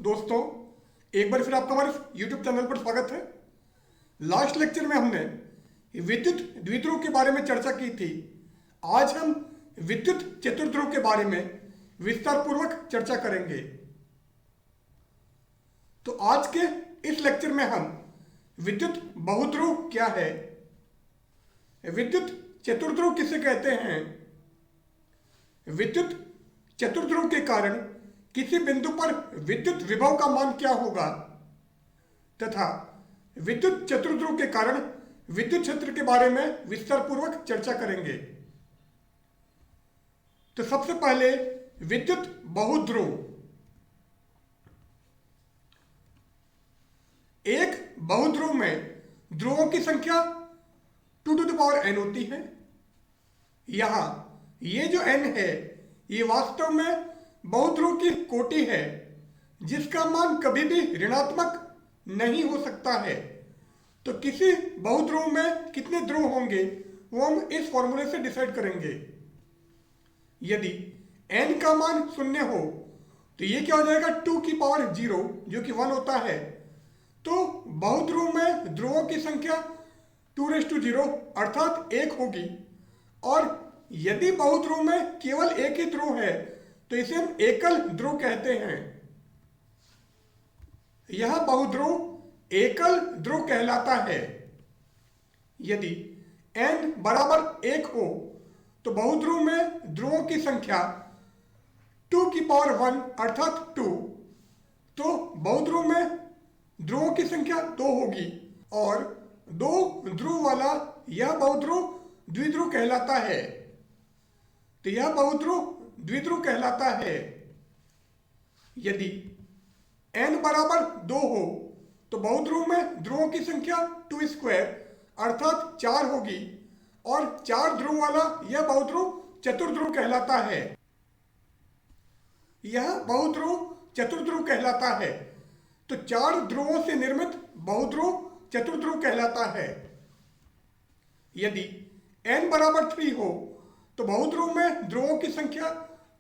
दोस्तों, एक बार फिर आपका हमारे YouTube चैनल पर स्वागत है। लास्ट लेक्चर में हमने विद्युत द्विध्रुव के बारे में चर्चा की थी। आज हम विद्युत चतुर्ध्रुव के बारे में विस्तार पूर्वक चर्चा करेंगे। तो आज के इस लेक्चर में हम विद्युत बहुध्रुव क्या है, विद्युत चतुर्ध्रुव किसे कहते हैं, विद्युत चतुर्ध्रुव के कारण किसी बिंदु पर विद्युत विभव का मान क्या होगा तथा विद्युत चतुर्ध्रुव के कारण विद्युत क्षेत्र के बारे में विस्तार पूर्वक चर्चा करेंगे। तो सबसे पहले विद्युत बहुध्रुव। एक बहुध्रुव में ध्रुवों की संख्या 2n होती है। यहां ये जो n है ये वास्तव में बहुध्रुव की कोटि है जिसका मान कभी भी ऋणात्मक नहीं हो सकता है। तो किसी बहुध्रुव में कितने ध्रुव होंगे वो हम इस फॉर्मूले से डिसाइड करेंगे। यदि n का मान 0 हो तो ये क्या हो जाएगा 2⁻0 जो कि 1 होता है। तो बहुध्रुव में ध्रुवों की संख्या 2⁻0 अर्थात 1 होगी। और यदि बहुध्रुव में केवल एक ही ध्रुव है तो इसे हम एकल ध्रुव कहते हैं। यह बहुध्रुव एकल ध्रुव कहलाता है। यदि n बराबर 1 हो तो बहुध्रुव में ध्रुवों की संख्या 2⁻1 अर्थात 2। तो बहुध्रुव में ध्रुवों की संख्या 2 होगी और 2 ध्रुव वाला यह बहुध्रुव द्विध्रुव कहलाता है। तो यह बहुध्रुव द्विध्रुव कहलाता है। यदि n बराबर 2 हो तो बहुध्रुव में ध्रुवों की संख्या 2² अर्थात 4 होगी और 4 ध्रुव वाला यह बहुध्रुव चतुर्ध्रुव कहलाता है। यह बहुध्रुव चतुर्ध्रुव कहलाता है। तो 4 ध्रुवों से निर्मित बहुध्रुव चतुर्ध्रुव कहलाता है। यदि n बराबर 3 हो तो बहुध्रुव में ध्रुवों की संख्या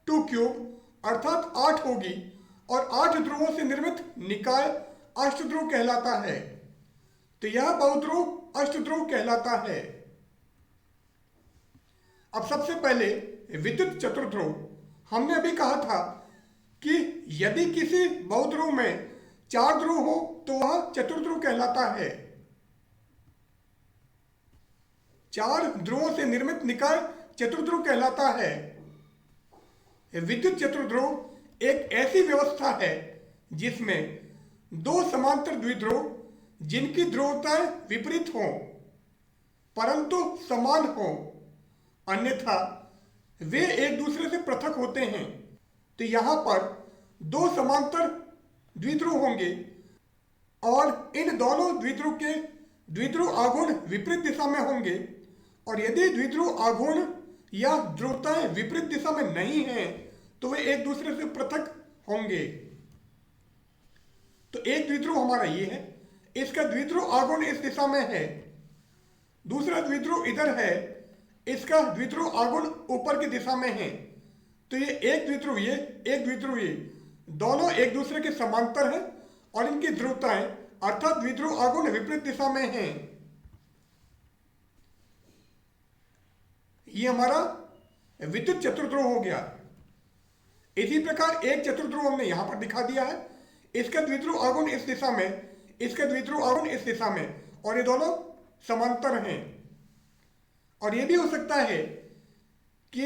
2³ अर्थात 8 होगी और 8 ध्रुवों से निर्मित निकाय अष्टध्रुव कहलाता है। तो यह बहुध्रुव अष्टध्रुव कहलाता है। अब सबसे पहले विद्युत चतुर्ध्रुव। हमने अभी कहा था कि यदि किसी बहुध्रुव में 4 ध्रुव हो तो वह चतुर्ध्रुव कहलाता है। 4 ध्रुवों से निर्मित निकाय चतुर्ध्रुव कहलाता है। विद्युत चतुर्ध्रुव एक ऐसी व्यवस्था है जिसमें 2 समांतर द्विध्रुव जिनकी ध्रुवताएं विपरीत हों परंतु समान हों, अन्यथा वे एक दूसरे से पृथक होते हैं। तो यहां पर 2 समांतर द्विध्रुव होंगे और इन दोनों द्विध्रुव के द्विध्रुव आघूर्ण विपरीत दिशा में होंगे। और यदि द्विध्रुव आघूर्ण या ध्रुवताएं विपरीत दिशा में नहीं हैं तो वे एक दूसरे से पृथक होंगे। तो एक द्विध्रुव हमारा ये है, इसका द्विध्रुव आघूर्ण इस दिशा में है। दूसरा द्विध्रुव इधर है, इसका द्विध्रुव आघूर्ण ऊपर की दिशा में है। तो ये एक द्विध्रुव ये, एक द्विध्रुव ये, दोनों एक दूसरे के समांतर हैं और इनकी ध्रुवताएं अर्थात द्विध्रुव आघूर्ण विपरीत दिशा में हैं। ये हमारा विद्युत चतुर्ध्रुव हो गया। इसी प्रकार एक चतुर्ध्रुव हमने यहां पर दिखा दिया है। इसका द्विध्रुव आघूर्ण इस दिशा में, इसका द्विध्रुव आघूर्ण इस दिशा में और ये दोनों समांतर हैं। और ये भी हो सकता है कि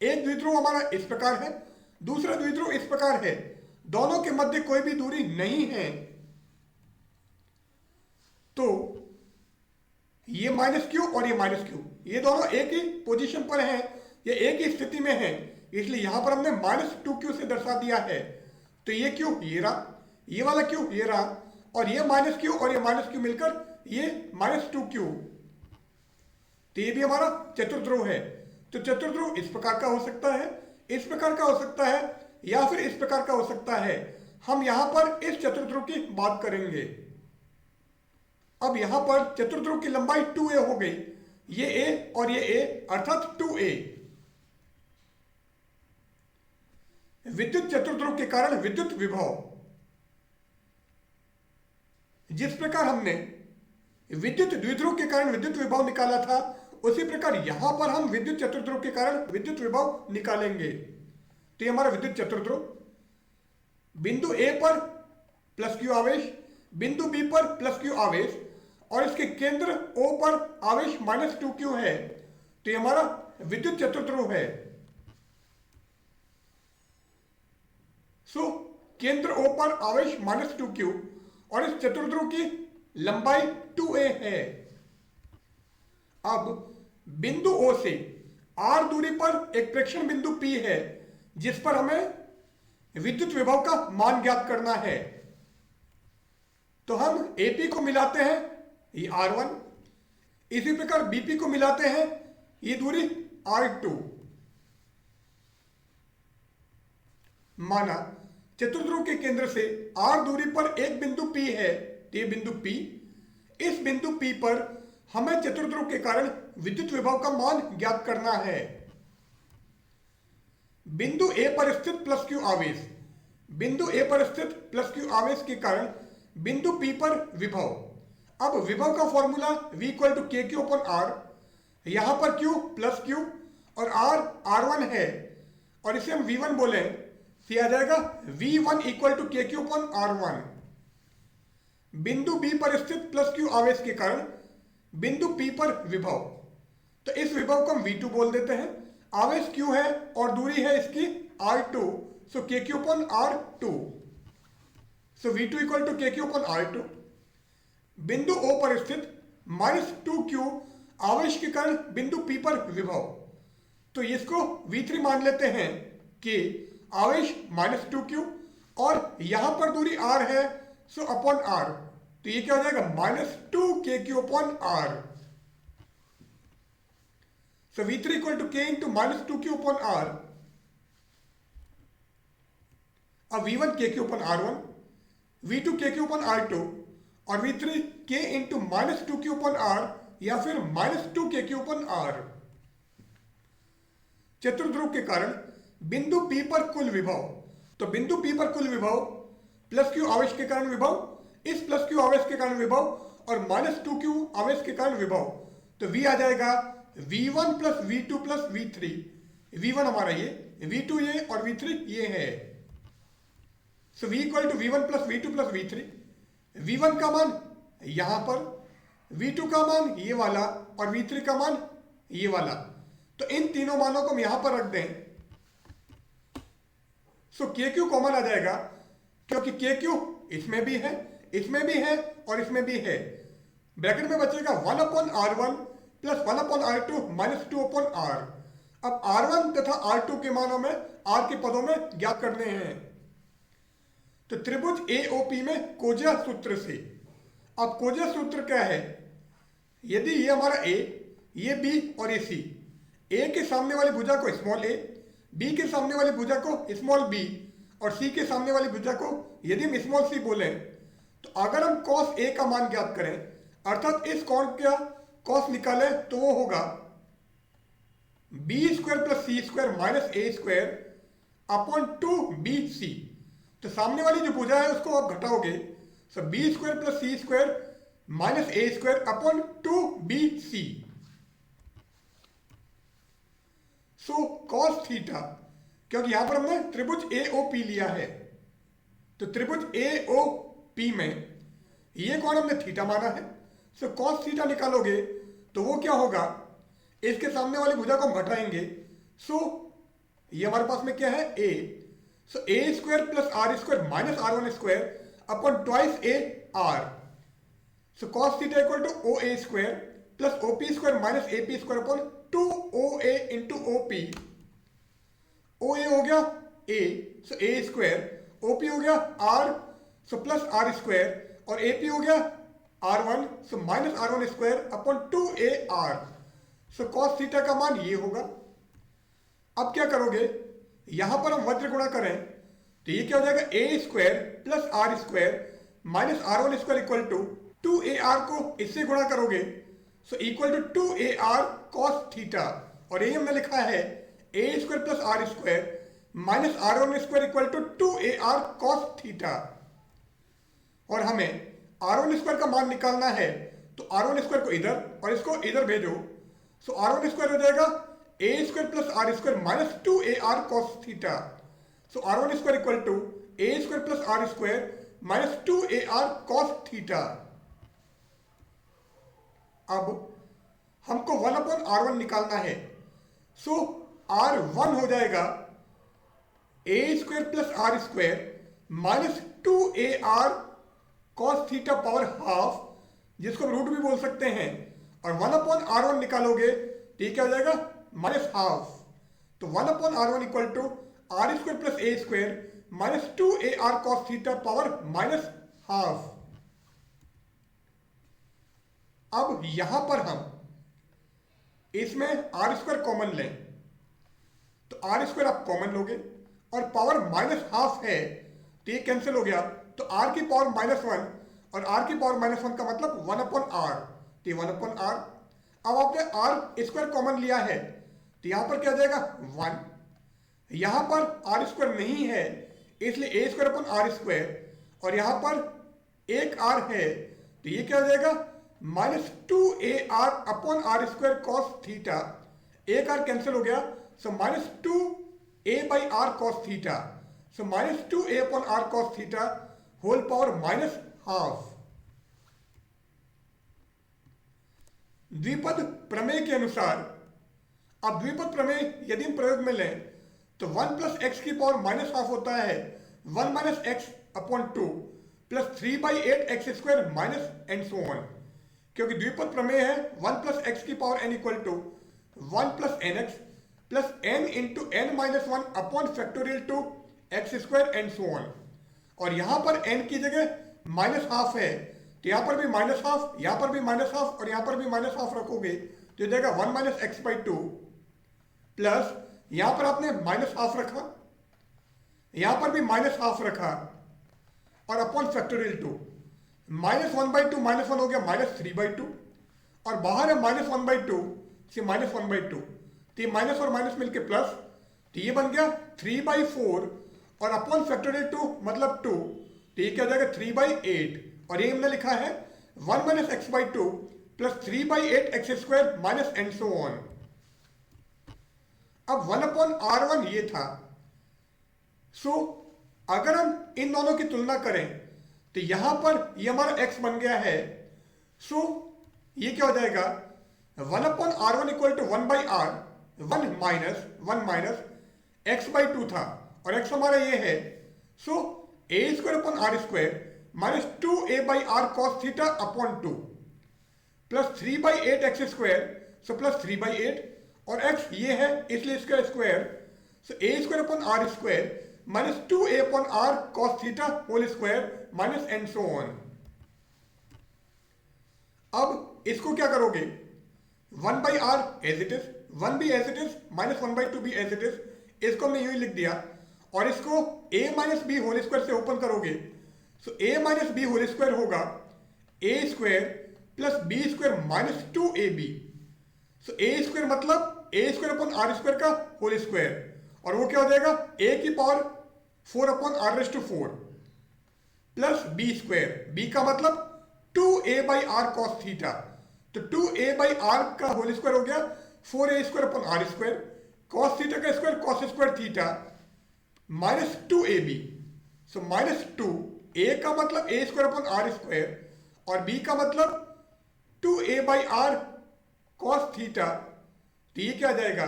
एक द्विध्रुव हमारा इस प्रकार है, दूसरा द्विध्रुव इस प्रकार है, दोनों के मध्य कोई भी दूरी नहीं है। तो ये -q और ये -q ये दोनों एक ही पोजीशन पर हैं, ये एक ही स्थिति में हैं, इसलिए यहां पर हमने -2q से दर्शा दिया है। तो ये q ये रहा, ये वाला q ये रहा और ये -q और ये -q मिलकर ये -2q। तो ये भी हमारा चतुर्ध्रुव है। तो चतुर्ध्रुव इस प्रकार का हो सकता है, इस प्रकार का हो सकता है या फिर इस प्रकार का हो सकता है। हम यहां पर इस चतुर्ध्रुव की बात करेंगे। अब यहां पर चतुर्ध्रुव की लंबाई 2a हो गई, ये a और ये a अर्थात 2a। विद्युत चतुर्ध्रुव के कारण विद्युत विभव। जिस प्रकार हमने विद्युत द्विध्रुव के कारण विद्युत विभव निकाला था, उसी प्रकार यहां पर हम विद्युत चतुर्ध्रुव के कारण विद्युत विभव निकालेंगे। तो ये हमारा विद्युत चतुर्ध्रुव, बिंदु ए पर प्लस क्यू आवेश, बिंदु बी पर प्लस क्यू आवेश, और इसके केंद्र ओ पर आवेश -2q है। तो ये हमारा विद्युत चतुर्ध्रुव है। सो केंद्र ओ पर आवेश -2q और इस चतुर्ध्रुव की लंबाई 2a है। अब बिंदु O से r दूरी पर एक प्रेक्षण बिंदु P है, जिस पर हमें विद्युत विभव का मान ज्ञात करना है। तो हम AP को मिलाते हैं, ये R1, इसी प्रकार BP को मिलाते हैं, ये दूरी R2। माना चतुर्ध्रुव के केंद्र से R दूरी पर एक बिंदु P है, तो ये बिंदु P, इस बिंदु P पर हमें चतुर्ध्रुव के कारण विद्युत विभव का मान ज्ञात करना है। बिंदु A पर स्थित प्लस क्यू आवेश, बिंदु A पर स्थित प्लस क्यू आवेश के कारण बिंदु P पर विभव। अब विभव का formula V equal to K Q upon R, यहां पर Q प्लस Q और R R1 है, और इसे हम V1 बोले तो आ जाएगा V1 equal to K Q upon R1। बिंदु B पर स्थित प्लस Q आवेश के कारण बिंदु P पर विभव, तो इस विभव को हम V2 बोल देते हैं। आवेश Q है और दूरी है इसकी R2, so K Q upon R2, so V2 equal to K Q upon R2। बिंदु O पर स्थित -2q आवेश के कारण बिंदु P पर विभव, तो इसको V3 मान लेते हैं कि आवेश -2q और यहां पर दूरी R है, सो अपॉन R, तो ये क्या हो जाएगा -2kq upon R। So V3 equal to k into -2q upon R। अब V1 kq upon R1, V2 kq upon R2 और V3 k into -2q upon R या फिर -2kq अपॉन R। चतुर्ध्रुव के कारण बिंदु P पर कुल विभव, तो बिंदु P पर कुल विभव प्लस q आवेश के कारण विभव, इस प्लस q आवेश के कारण विभव और -2q आवेश के कारण विभव, तो V आ जाएगा V1 plus V2 plus V3। V1 हमारा ये, V2 ये और V3 ये है। So V equal to V1 plus V2 plus V3। V1 का मान यहां पर, V2 का मान ये वाला और V3 का मान ये वाला, तो इन तीनों मानों को हम यहां पर रख दें। सो KQ कॉमन आ जाएगा, क्योंकि KQ इसमें भी है, इसमें भी है और इसमें भी है। ब्रैकेट में बचेगा 1 upon R1 plus 1 upon R2 minus 2 upon R। अब R1 तथा R2 के मानों में R के पदों में ज्ञात करने हैं। तो त्रिभुज AOP में कोजा सूत्र से, अब कोजा सूत्र क्या है, यदि ये हमारा A, ये B और ये C, A के सामने वाली भुजा को स्मॉल a, B के सामने वाली भुजा को स्मॉल b और C के सामने वाली भुजा को यदि हम स्मॉल c बोलें, तो अगर हम cos A का मान ज्ञात करें, अर्थात इस कोण का cos निकालें, तो वो होगा b square plus c square minus a square upon 2bc। तो सामने वाली जो भुजा है उसको आप घटाओगे, सो b square plus c square minus a square upon 2bc। So cos theta, क्योंकि यहां पर हमने त्रिभुज AOP लिया है, तो त्रिभुज AOP में ये कोण हमने थीटा माना है। सो cos थीटा निकालोगे तो वो क्या होगा, इसके सामने वाली भुजा को हम घटाएंगे, सो ये हमारे पास में क्या है a, so a square plus r square minus r1 square upon twice a r। So cos theta equal to OA square plus OP square minus AP square upon 2OA into OP। OA हो गया A, so A square, OP हो गया R, so plus R square और AP हो गया R1, so minus R1 square upon 2AR। So cos theta का मान ये होगा। अब क्या करोगे, यहां पर हम वज्र गुणा करें तो ये क्या हो जाएगा, A square plus R square minus R1 square equal to 2AR को इससे गुणा करोगे, so equal to 2AR cos theta, और यही हमने लिखा है A square plus R square minus R1 square equal to 2AR cos theta. और हमें आर वन स्क्वायर का मान निकालना है तो आर वन स्क्वायर को इधर और इसको इधर भेजो। सो आर वन स्क्वायर हो जाएगा a square plus r square minus 2ar cos theta. So r one square equal to a square plus r square minus 2ar cos theta. अब हमको 1/r1 निकालना है। सो r1 हो जाएगा a square plus r square minus 2ar cos theta power half, जिसको root भी बोल सकते हैं, और 1/r1 निकालोगे तो ये क्या हो जाएगा माइनस हाफ। तो 1/r1 equal to R square plus A square minus 2ar cos theta power minus half. अब यहां पर हम इसमें आर स्क्वायर कॉमन लें तो आर स्क्वायर आप कॉमन लोगे और पावर माइनस हाफ है तो ये कैंसिल हो गया, तो आर की पावर -1 और आर की पावर -1 का मतलब 1/r, तो ये 1/r। अब आपने आर स्क्वायर कॉमन लिया है तो यहां पर क्या हो जाएगा 1। यहां पर आर स्क्वायर नहीं है इसलिए ए स्क्वायर अपन आर स्क्वायर, और यहां पर एक आर है तो ये क्या हो जाएगा -2ar upon r square cos theta. एक आर कैंसिल हो गया, so -2a/r cos theta. So -2a upon r cos theta whole power minus half. द्विपद प्रमेय के अनुसार, अब द्विपद प्रमेय यदि हम प्रयोग में लें तो 1 प्लस एक्स की पावर माइनस हाफ होता है 1 minus x upon 2 plus 3/8 x square minus and so on. क्योंकि द्विपद प्रमेय है 1 प्लस एक्स की power n equal to 1 plus n x plus n into n minus 1 upon factorial two x square and so on. और यहां पर n की जगह माइनस हाफ है तो यहां पर भी माइनस हाफ, यहां पर भी माइनस हाफ और यहां पर भी माइनस हाफ रखोगे तो जाएगा 1 माइनस एक्स बाई 2 प्लस यहां पर आपने माइनस हाफ रखा, यहां पर भी माइनस हाफ रखा और अपॉन फैक्टोरियल 2, -1/2 -1 हो गया -3/2 और बाहर है -1/2 से -1/2, तो ये माइनस और माइनस मिलके प्लस, तो ये बन गया 3/4 और अपॉन फैक्टोरियल 2 मतलब 2, तो ये क्या हो जाएगा 3/8 और ये हमने लिखा है 1 minus x by 2 plus 3/8 x square minus and so on. अब 1/r1 ये था। सो अगर हम इन दोनों की तुलना करें तो यहां पर ये हमारा x बन गया है। सो ये क्या हो जाएगा 1/r1 equal to 1/r, 1 minus x by 2 था और x हमारा ये है। So a square upon r square minus 2a/r cos theta upon 2 plus 3/8 x square, so plus 3/8 और x ये है इसलिए इसका स्क्वायर, so a square upon r square minus 2a upon r cos theta whole square minus and so on. अब इसको क्या करोगे 1/r एज इट इज, 1 भी एज इट इज, -1/2 भी एज इट इज, इसको हमने यूं ही लिख दिया और इसको a minus b whole square से ओपन करोगे, so a minus b whole square होगा a square plus b square minus 2ab। So a square मतलब a square upon r square का होल स्क्वायर और वो क्या हो जाएगा a की power 4 upon r⁴ plus b square, b का मतलब 2a/r cos थीटा, तो 2a/r का होल स्क्वायर हो गया 4a square upon r square, cos theta का square cos square theta minus 2ab। So minus 2, a का मतलब a square upon r square और b का मतलब 2a/r cos थीटा, तो ये क्या आ जाएगा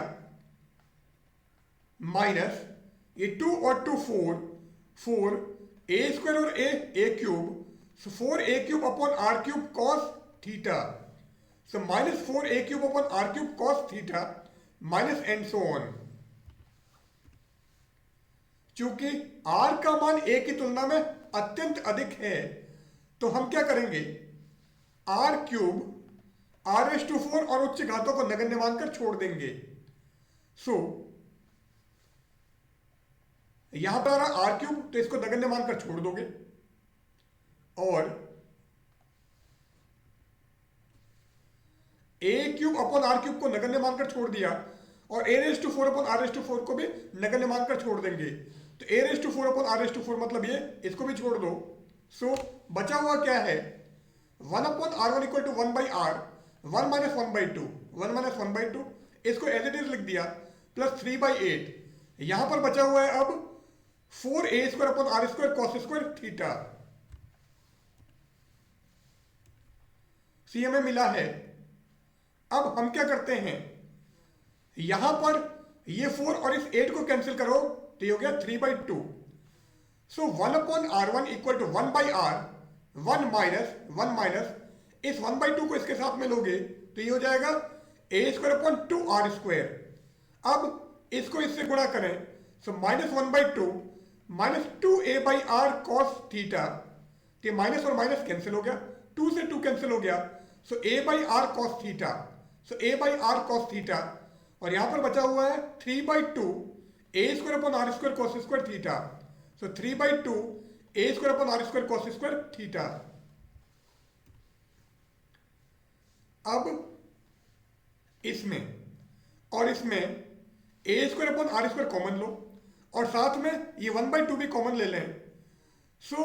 माइनस ये 2 और 2 4 a स्क्वायर और a cube, so 4a³ upon r cube cos theta, so minus 4a³ upon r cube cos theta minus and so on. चूंकि r का मान a की तुलना में अत्यंत अधिक है तो हम क्या करेंगे r³ r⁴ और उच्च घातों को नगण्य मानकर छोड़ देंगे। सो यहां पर आ रहा r³ तो इसको नगण्य मानकर छोड़ दोगे और a³ अपॉन r³ को नगण्य मानकर छोड़ दिया और a⁴ अपॉन r⁴ को भी नगण्य मानकर छोड़ देंगे, तो a⁴ अपॉन r⁴ मतलब ये, इसको भी छोड़ दो, सो बचा हुआ क्या है, 1/r1 equal to 1/r, 1 minus 1/2, 1 minus 1/2, इसको एज इट इज लिख दिया, प्लस 3/8। यहां पर बचा हुआ है अब 4a² r² cos² थीटा। सी हमें मिला है। अब हम क्या करते हैं, यहां पर ये 4 और इस 8 को कैंसिल करो तो ये हो गया 3/2। सो 1/r1 equal to 1/r, 1 minus इस 1/2 को इसके साथ में लोगे तो ये हो जाएगा a²/2r²। अब इसको इससे गुणा करें, सो -1/2 माइनस 2a/r cos थीटा, ये माइनस और माइनस कैंसिल हो गया, 2 से 2 कैंसिल हो गया, सो a/r cos थीटा, सो a/r cos थीटा, और यहां पर बचा हुआ है 3/2 a²/r² cos² थीटा, सो 3/2 a²/r² cos² थीटा। अब इसमें और इसमें a²/r² कॉमन लो और साथ में ये 1/2 भी कॉमन ले लें, सो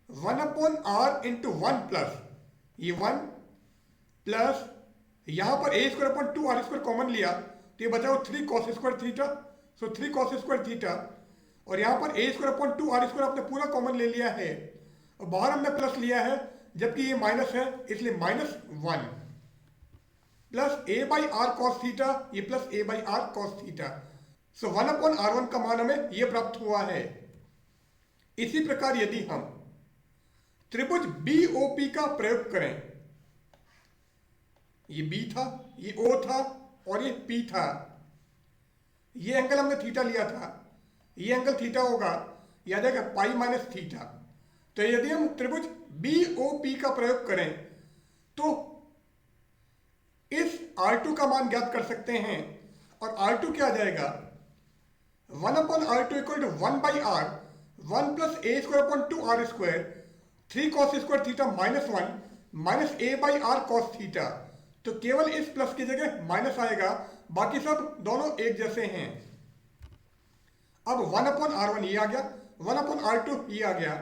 1/r इंटू 1 प्लस ये 1 प्लस यहां पर a²/2r² कॉमन लिया तो ये बचा 3 cos² थीटा, सो 3 cos² थीटा, और यहां पर a²/2r² आपने पूरा कॉमन ले लिया है और बाहर हमने प्लस लिया है जबकि ये माइनस है, इसलिए -1 प्लस a/r cos थीटा, ये प्लस a/r cos थीटा। सो 1/r1 का मान हमें ये प्राप्त हुआ है। इसी प्रकार यदि हम त्रिभुज BOP का प्रयोग करें, ये B था, ये O था और ये P था, ये एंगल हमने थीटा लिया था, ये एंगल थीटा होगा, याद है पाई माइनस थीटा। तो यदि हम त्रिभुज BOP का प्रयोग करें तो इस R2 का मान ज्ञात कर सकते हैं, और R2 क्या आ जाएगा, 1/r2 इक्वल टू 1/r, 1 प्लस a²/2r², 3 cos² theta -1 minus a/r cos theta. तो केवल इस प्लस की जगह माइनस आएगा, बाकी सब दोनों एक जैसे हैं। अब 1/r1 ये आ गया, 1/r2 ये आ गया,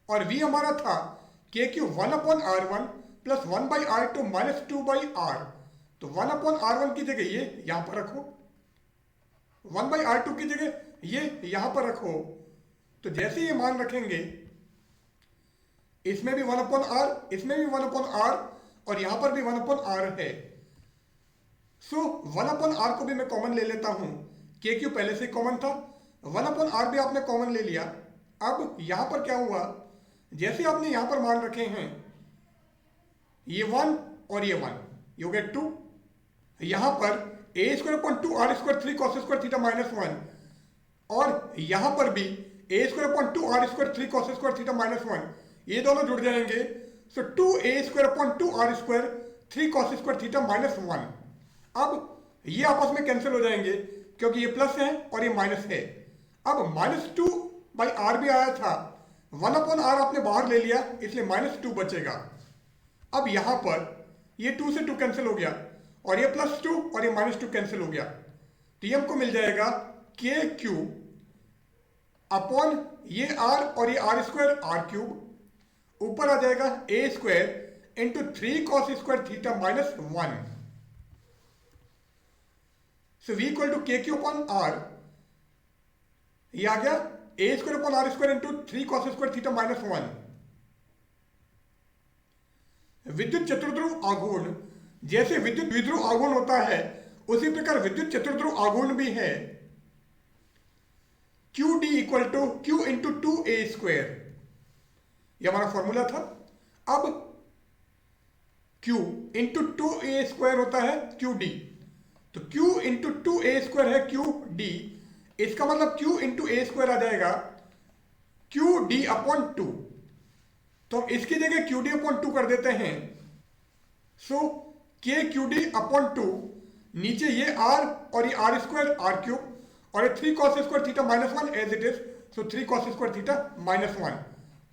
और v हमारा था KQ 1/r1 plus 1/r2 minus 2/r। तो 1/r1 की जगह ये यहां पर रखो, 1/r2 की जगह ये यहां पर रखो, तो जैसे ये मान रखेंगे इसमें भी 1/r, इसमें भी 1/r और यहां पर भी 1/r है। सो 1/r को भी मैं कॉमन ले लेता हूं, KQ पहले से कॉमन था, 1/r भी आपने कॉमन ले लिया। अब यहां पर क्या हुआ, जैसे आपने यहां पर मान रखे हैं ये 1 और ये 1, ये हो गया 2, यहां पर a²/2r², 3 cos² थीटा -1, और यहां पर भी a²/2r², 3 cos² थीटा -1, ये दोनों जुड़ जाएंगे, सो 2a²/2r², 3 cos² थीटा -1। अब ये आपस में कैंसिल हो जाएंगे क्योंकि ये प्लस है और ये माइनस है। अब -2/r भी आया था, 1/r आपने बाहर ले लिया इसलिए -2 बचेगा। अब यहां पर ये 2 से 2 कैंसिल हो गया और ये +2 और ये -2 कैंसिल हो गया, तो ये हमको मिल जाएगा KQ अपॉन ये r और ये r² r³, ऊपर आ जाएगा a² into 3 cos² theta -1। So v equal to KQ upon r, ये आ गया a²/r² इंटू 3 cos² थीटा -1। विद्युत चतुर्ध्रुव आघूर्ण, जैसे विद्युत द्विध्रुव आघूर्ण होता है उसी प्रकार विद्युत चतुर्ध्रुव आघूर्ण भी है। QD equal to Q into 2a², यह हमारा फॉर्मूला था। अब Q इंटू 2a² होता है QD, तो Q इंटू 2a² है QD, इसका मतलब Q इंटू a² आ जाएगा QD अपॉन 2, तो हम इसकी जगह QD अपॉन 2 कर देते हैं। सो KQD अपॉन 2, नीचे ये r और ये r² r³ और ये 3 cos² theta -1 as it is, so 3 cos² theta -1।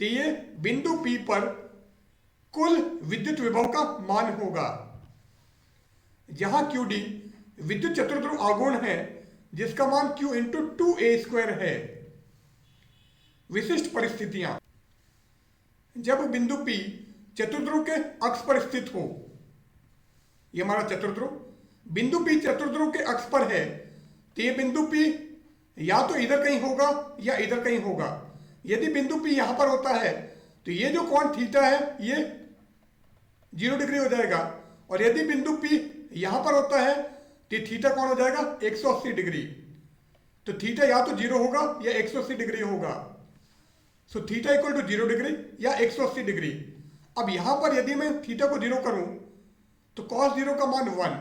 तो ये बिंदु P पर कुल विद्युत विभव का मान होगा, जहां QD विद्युत चतुर्ध्रुव आघूर्ण है जिसका मान Q इंटू 2a² है। विशिष्ट परिस्थितियां। जब बिंदु P चतुर्ध्रुव के अक्ष पर स्थित हो, ये हमारा चतुर्ध्रुव, बिंदु P चतुर्ध्रुव के अक्ष पर है, तो ये बिंदु P या तो इधर कहीं होगा या इधर कहीं होगा। यदि बिंदु P यहां पर होता है तो ये जो कोण थीटा है ये 0 डिग्री हो जाएगा, और यदि बिंदु P यहां पर होता है तो थीटा कोण हो जाएगा 180 डिग्री। तो थीटा या तो 0 होगा या 180 डिग्री होगा। So theta equal to 0 degree या 180 डिग्री। अब यहां पर यदि मैं थीटा को 0 करूं तो cos 0 का मान 1,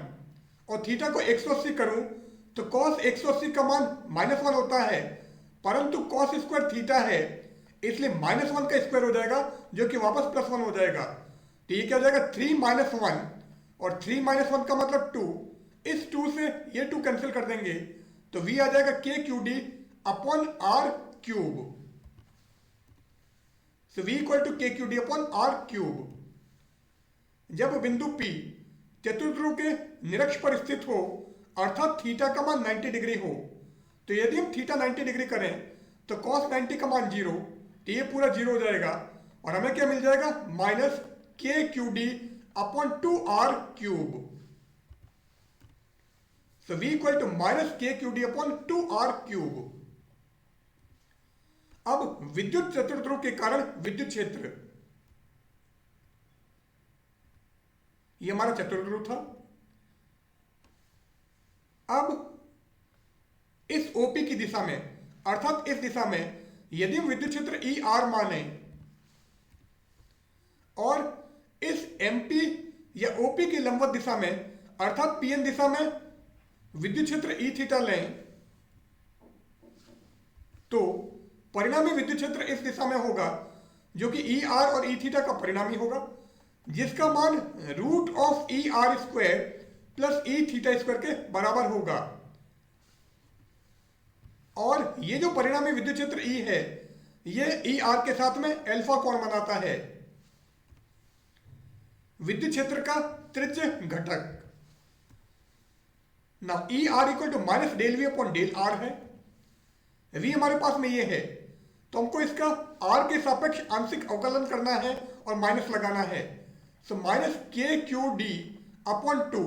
और थीटा को 180 करूं तो cos 180 का मान -1 होता है, परंतु cos स्क्वायर थीटा है इसलिए -1 का स्क्वायर हो जाएगा, जो कि वापस +1 हो जाएगा। तो ये क्या हो जाएगा 3 - 1, और 3 - 1 का मतलब 2। इस 2 से ये 2 कैंसिल कर देंगे तो v आ जाएगा KQD upon R cube. So v equal to KQD upon R cube. जब बिंदु P चतुर्ध्रुव के निरक्ष पर स्थित हो, अर्थात थीटा का मान 90 डिग्री हो, तो यदि हम थीटा 90 डिग्री करें तो cos 90 का मान 0, तो ये पूरा 0 हो जाएगा, और हमें क्या मिल जाएगा -KQD upon 2R cube. So v equal to -KQD upon 2R cube. अब विद्युत चतुर्ध्रुव के कारण विद्युत क्षेत्र, ये हमारा चतुर्ध्रुव था। अब इस OP की दिशा में, अर्थात इस दिशा में यदि हम विद्युत क्षेत्र ER माने, और इस MP या OP की लंबवत दिशा में अर्थात PN दिशा में विद्युत क्षेत्र E थीटा लें, तो परिणामी विद्युत क्षेत्र इस दिशा में होगा, जो कि ER और E थीटा का परिणामी होगा, जिसका मान √ER² plus E theta square के बराबर होगा। और ये जो परिणामी विद्युत क्षेत्र E है, ये ER के साथ में अल्फा कोण बनाता है। विद्युत क्षेत्र का त्रिज्य घटक ना ER equal to -del V upon del R है। V हमारे पास में ये है, तो हमको इसका R के सापेक्ष आंशिक अवकलन करना है और माइनस लगाना है। So -KQD upon 2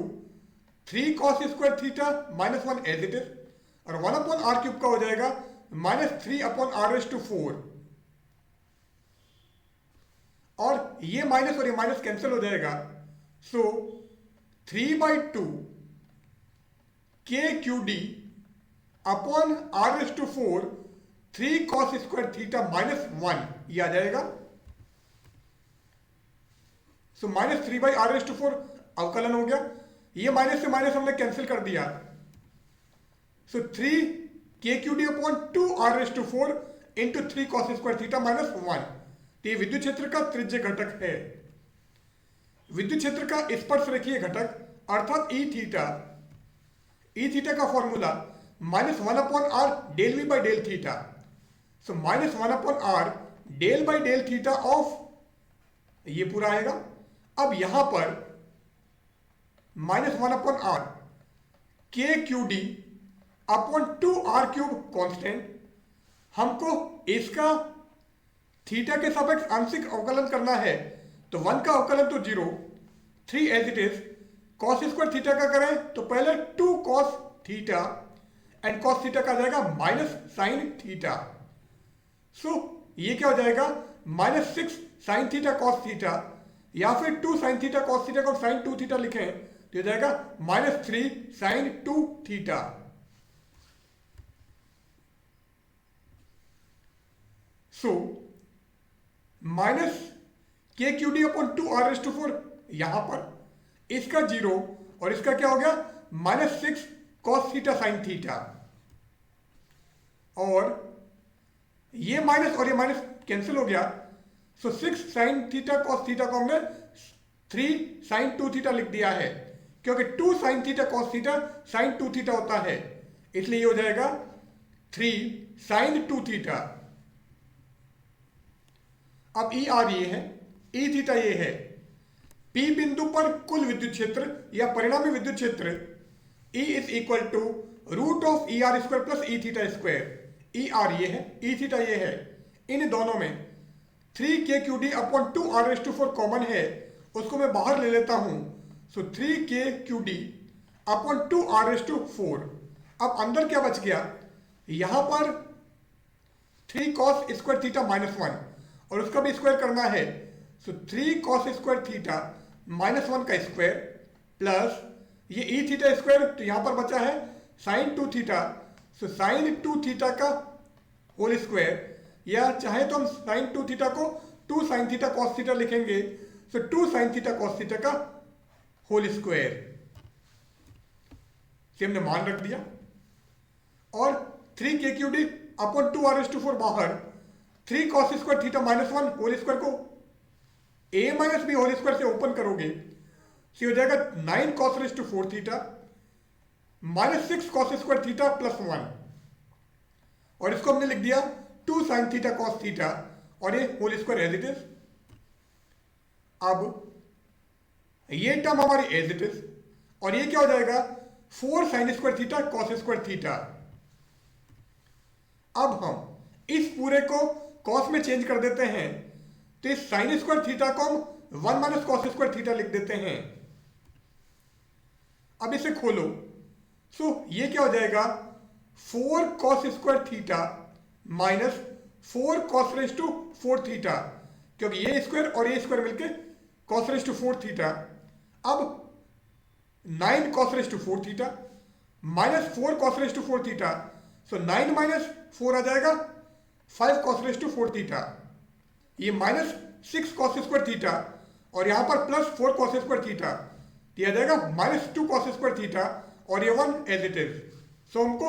3 cos square theta -1 as it is, और 1 अपॉन R क्यूब का हो जाएगा -3 अपॉन R⁴। और ये माइनस और ये माइनस कैंसिल हो जाएगा। सो 3/2 KQD upon R⁴ 3 cos square theta -1, ये आ जाएगा। सो -3/R⁴ अवकलन हो गया, ये माइनस से माइनस हमने कैंसिल कर दिया। सो 3 KQD upon 2R⁴ into 3 cos square theta -1, तो ये विद्युत क्षेत्र का त्रिज्य घटक है। विद्युत क्षेत्र का स्पर्श रेखीय घटक अर्थात E थीटा का formula -1 upon R del V by del theta. So -1 upon R del by del theta of, ये पूरा आएगा। अब यहां पर -1 upon R KQD upon 2R cube constant, हमको इसका थीटा के सापेक्ष आंशिक अवकलन करना है, तो 1 का अवकलन तो 0, 3 as it is, cos square theta का करें तो पहले 2 cos थीटा एंड cos थीटा का जाएगा -sin थीटा। सो ये क्या हो जाएगा -6 sin थीटा cos थीटा, या फिर 2 sin थीटा cos थीटा को sin 2 थीटा लिखें तो हो जाएगा -3 sin 2 थीटा। सो -KQD अपॉन 2R⁴ यहां पर, इसका 0 और इसका क्या हो गया -6 cos थीटा sin थीटा, और ये माइनस और ये माइनस कैंसिल हो गया। सो 6 sin थीटा cos थीटा को हमने 3 sin 2 थीटा लिख दिया है, क्योंकि 2 sin theta cos theta sin 2 theta होता है, इसलिए ये हो जाएगा 3 sin 2 थीटा। अब ER ये है, E थीटा ये है। P बिंदु पर कुल विद्युत क्षेत्र या परिणामी विद्युत क्षेत्र E is equal to √ER² plus E theta square. ER ये है, E थीटा ये है, इन दोनों में 3k/2d अपॉन 2r⁴ कॉमन है, उसको मैं बाहर ले लेता हूं। सो 3k/2d अपॉन 2r⁴। अब अंदर क्या बच गया, यहां पर 3 cos स्क्वायर थीटा माइनस 1 और उसका भी स्क्वायर करना है। सो 3 cos स्क्वायर थीटा माइनस 1 का स्क्वायर प्लस ये ई थीटा स्क्वायर, तो यहां पर बचा है sine 2 theta. So sine 2 theta का होल स्क्वायर, या चाहे तो हम साइन 2 थीटा को 2 साइन थीटा कॉस थीटा लिखेंगे। सो 2 साइन थीटा कॉस थीटा का होल स्क्वायर से हमने मान रख दिया, और 3k/2d अपॉन 2r⁴ बाहर, 3 cos square theta minus 1 whole square को a minus b whole square से ओपन करोगे, तो हो जाएगा 9 cos⁴ theta minus 6 cos square theta plus 1, और इसको हमने लिख दिया 2 साइन थीटा कॉस थीटा, और ये whole square as it is. अब ये टर्म हमारी एज इट इज, और ये क्या हो जाएगा 4 sine square theta cos square theta. अब हम इस पूरे को कॉस में चेंज कर देते हैं, तो इस साइन स्क्वायर थीटा को हम 1 माइनस कॉस स्क्वायर थीटा लिख देते हैं। अब इसे खोलो, सो ये क्या हो जाएगा 4 cos square theta minus 4 cos⁴ theta, क्योंकि ये स्क्वायर और ये स्क्वायर मिलके cos⁴ थीटा। अब 9 cos⁴ theta minus 4 cos⁴ theta, so 9 minus 4 आ जाएगा 5 cos⁴ थीटा, ये माइनस 6 cos स्क्वायर थीटा, और यहां पर प्लस 4 cos स्क्वायर थीटा, ये आ जाएगा माइनस 2 cos स्क्वायर थीटा, और ये 1 एज इट इज। सो हमको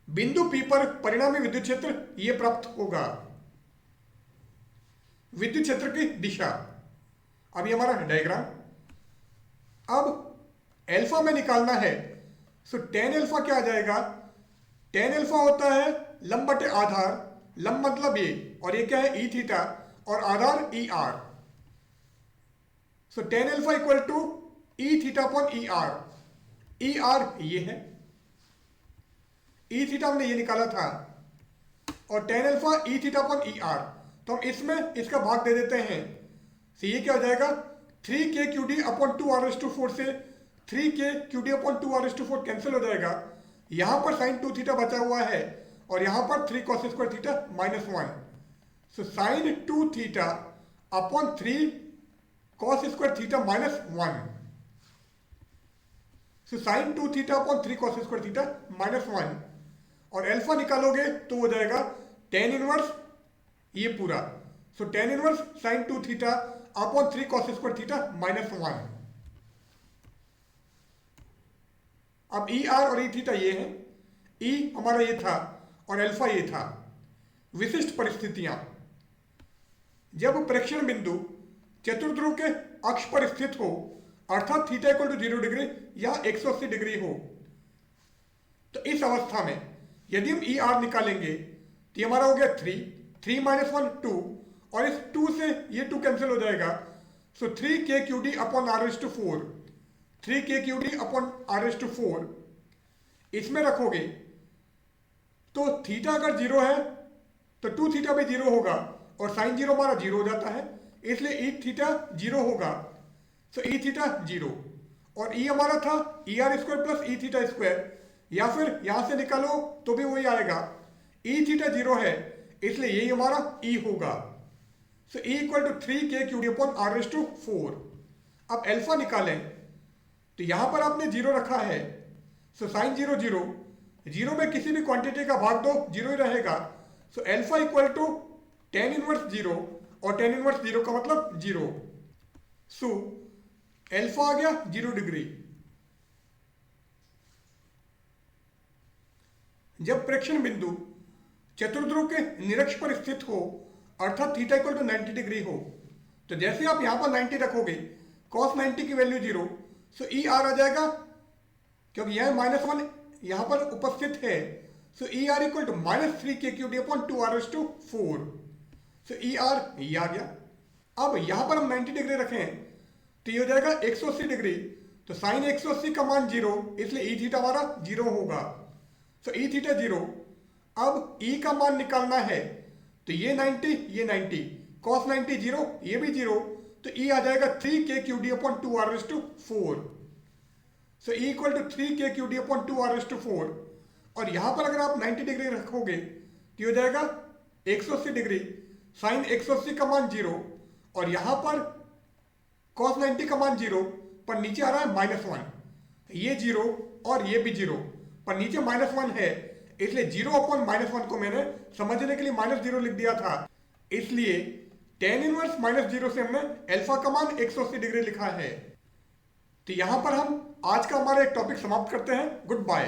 बिंदु P पर परिणामी विद्युत क्षेत्र ये प्राप्त होगा, विद्युत क्षेत्र की दिशा। अब ये हमारा डायग्राम। अब एल्फा में निकालना है, सो tan अल्फा क्या आ जाएगा, tan अल्फा होता है लंब बटे आधार, लंब मतलब ये, और ये क्या है ई थीटा, और आधार E r. So tan alpha equal to E theta upon E r. E r ये है, ई थीटा हमने ये निकाला था, और tan alpha E theta upon E are, तो हम इसमें इसका भाग दे देते हैं। तो ये क्या हो जाएगा 3k/2d अपॉन 2r⁴ से 3k/2d अपॉन 2r⁴ कैंसिल हो जाएगा। यहां पर साइन 2 थीटा बचा हुआ है, और यहां पर 3 cos स्क्वायर थीटा माइनस 1। सो sine 2 theta upon 3 cos square theta minus 1। सो sine 2 theta upon 3 cos square theta minus 1, और अल्फा निकालोगे तो हो जाएगा tan इनवर्स ये पूरा। सो tan inverse sine 2 theta upon 3 cos square theta minus 1। अब ई आर और E theta ये है, ई हमारा ये था और अल्फा ये था। विशिष्ट परिस्थितियां, जब प्रेक्षण बिंदु चतुर्ध्रुव के अक्ष पर स्थित हो, अर्थात थीटा इक्वल टू 0 डिग्री या 180 डिग्री हो, तो इस अवस्था में यदि हम ई आर निकालेंगे तो ये हमारा हो गया 3 माइनस 1 2, और इस 2 से ये 2 कैंसिल हो जाएगा। सो 3k/2d upon r⁴, 3k/2d upon r⁴ इसमें रखोगे तो थीटा अगर 0 है तो 2 थीटा भी 0 होगा, और साइन 0 हमारा 0 हो जाता है, इसलिए ई थीटा 0 होगा। सो ई थीटा 0, और ई हमारा था E R square plus E theta square, या फिर यहां से निकालो तो भी वही आएगा। ई थीटा 0 है, इसलिए यही हमारा ई होगा। So E equal to 3k/2d upon r⁴। अब अल्फा निकालें तो यहां पर आपने 0 रखा है, सो साइन 0 0, 0 में किसी भी क्वांटिटी का भाग दो 0 ही रहेगा। So alpha equal to tan inverse 0, और tan इनवर्स 0 का मतलब 0। सो अल्फा आ गया 0 डिग्री। जब प्रेक्षण बिंदु चतुर्ध्रुव के निरक्ष पर स्थित हो, अर्थात थीटा इक्वल टू 90 डिग्री हो, तो जैसे आप यहां पर 90 रखोगे, cos 90 की वैल्यू 0, सो ई आर आ जाएगा, क्योंकि यह -1 यहां पर उपस्थित है। So E r equal to minus 3k/2d upon 2r⁴। So E r ये आ गया। अब यहां पर हम 90 डिग्री रखें तो ये हो जाएगा 180 डिग्री, तो साइन 180 का मान 0, इसलिए ई थीटा हमारा 0 होगा। So E theta 0। अब ई का मान निकालना है, तो ये 90 ये 90, cos 90 जीरो, ये भी जीरो, तो E आ जाएगा 3kqd/2r⁴। So E equal to 3kqd/2r⁴। और यहां पर अगर आप 90 डिग्री रखोगे तो हो जाएगा 180 डिग्री, साइन 180 का मान जीरो, और यहां पर cos 90 का मान जीरो, पर नीचे आ रहा है -1, ये जीरो और ये भी जीरो, पर नीचे -1 है, इसलिए 0/-1 को मैंने समझने के लिए -0 लिख दिया था। इसलिए tan इनवर्स -0 से हमने अल्फा का मान 180 डिग्री लिखा है। तो यहां पर हम आज का हमारा एक टॉपिक समाप्त करते हैं। Good bye.